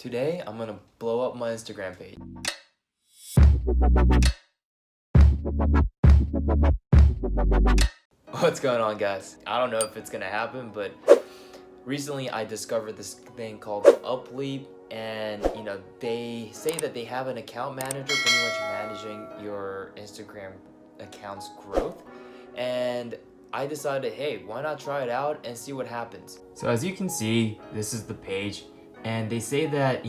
Today, I'm gonna blow up my Instagram page. What's going on, guys? I don't know if it's gonna happen, but recently I discovered this thing called Upleap, and they say that they have an account manager pretty much managing your Instagram account's growth. And I decided, hey, why not try it out and see what happens? So as you can see, this is the page, and they say that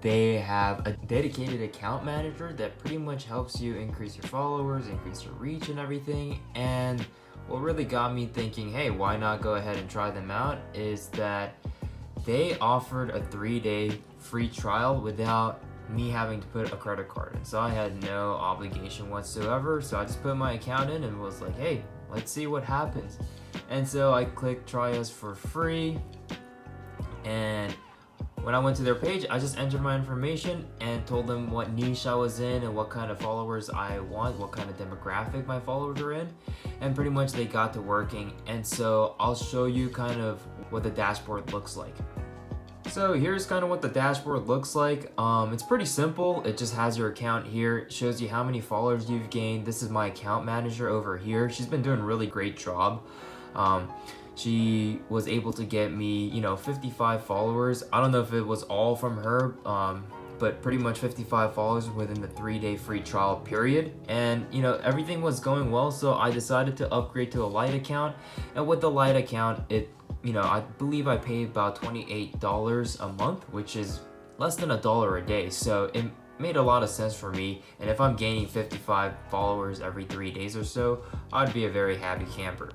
they have a dedicated account manager that pretty much helps you increase your followers, increase your reach and everything. And what really got me thinking, hey, why not go ahead and try them out, is that they offered a 3-day free trial without me having to put a credit card in. So I had no obligation whatsoever. So I just put my account in and was like, hey, let's see what happens. And so I clicked try us for free. And when I went to their page, I just entered my information and told them what niche I was in and what kind of followers I want, what kind of demographic my followers are in. And pretty much they got to working. And so I'll show you kind of what the dashboard looks like. So here's kind of what the dashboard looks like. It's pretty simple. It just has your account here. It shows you how many followers you've gained. This is my account manager over here. She's been doing a really great job. She was able to get me, 55 followers. I don't know if it was all from her, but pretty much 55 followers within the 3-day free trial period. And, everything was going well, so I decided to upgrade to a light account. And with the light account, I believe I paid about $28 a month, which is less than $1 a day. So it made a lot of sense for me. And if I'm gaining 55 followers every 3 days or so, I'd be a very happy camper.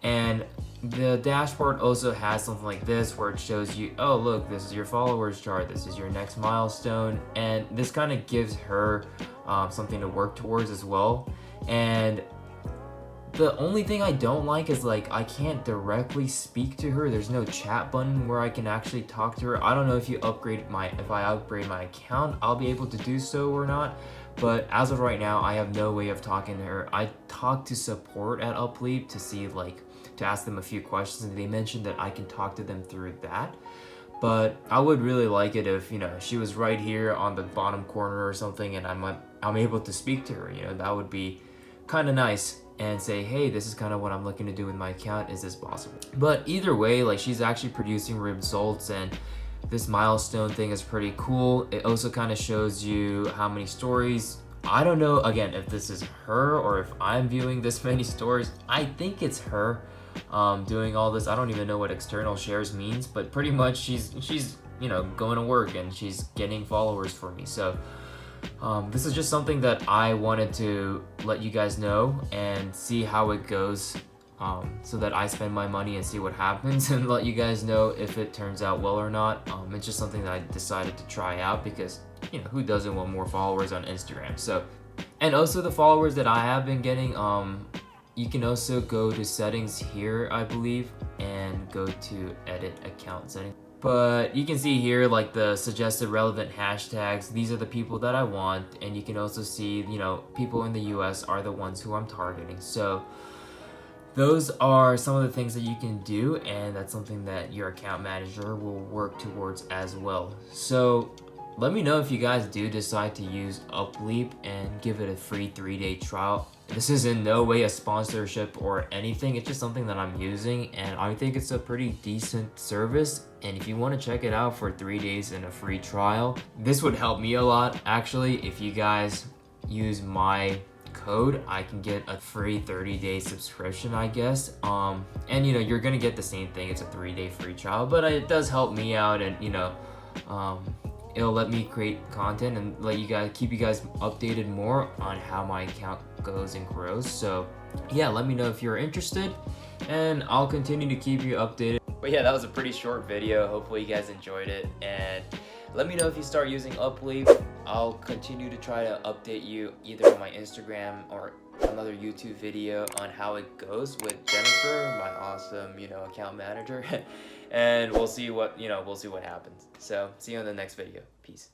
And the dashboard also has something like this where it shows you, oh look, this is your followers chart, this is your next milestone, and this kind of gives her something to work towards as well. And the only thing I don't like is I can't directly speak to her. There's no chat button where I can actually talk to her. I don't know if I upgrade my account, I'll be able to do so or not. But as of right now, I have no way of talking to her. I talked to support at Upleap to see to ask them a few questions, and they mentioned that I can talk to them through that. But I would really like it if she was right here on the bottom corner or something, and I'm able to speak to her. That would be kind of nice, and say, hey, this is kind of what I'm looking to do with my account. Is this possible? But either way, she's actually producing results, and this milestone thing is pretty cool. It also kind of shows you how many stories. I don't know, again, if this is her or if I'm viewing this many stories. I think it's her doing all this. I don't even know what external shares means, but pretty much she's going to work and she's getting followers for me. So this is just something that I wanted to let you guys know and see how it goes, so that I spend my money and see what happens, and let you guys know if it turns out well or not. It's just something that I decided to try out because who doesn't want more followers on Instagram? So, and also the followers that I have been getting, you can also go to settings here, I believe, and go to edit account settings. But you can see here the suggested relevant hashtags. These are the people that I want, and you can also see people in the US are the ones who I'm targeting. So those are some of the things that you can do, and that's something that your account manager will work towards as well. So let me know if you guys do decide to use Upleap and give it a free 3-day trial. This is in no way a sponsorship or anything. It's just something that I'm using, and I think it's a pretty decent service. And if you want to check it out for 3 days and a free trial, this would help me a lot. Actually, if you guys use my code, I can get a free 30-day subscription, I guess. And you're gonna get the same thing. It's a 3-day free trial, but it does help me out, and it'll let me create content and keep you guys updated more on how my account goes and grows. So yeah, let me know if you're interested, and I'll continue to keep you updated. But yeah, that was a pretty short video. Hopefully you guys enjoyed it, and let me know if you start using Upleap. I'll continue to try to update you either on my Instagram or another YouTube video on how it goes with Jennifer, my awesome, account manager. And we'll see what happens. So see you in the next video. Peace.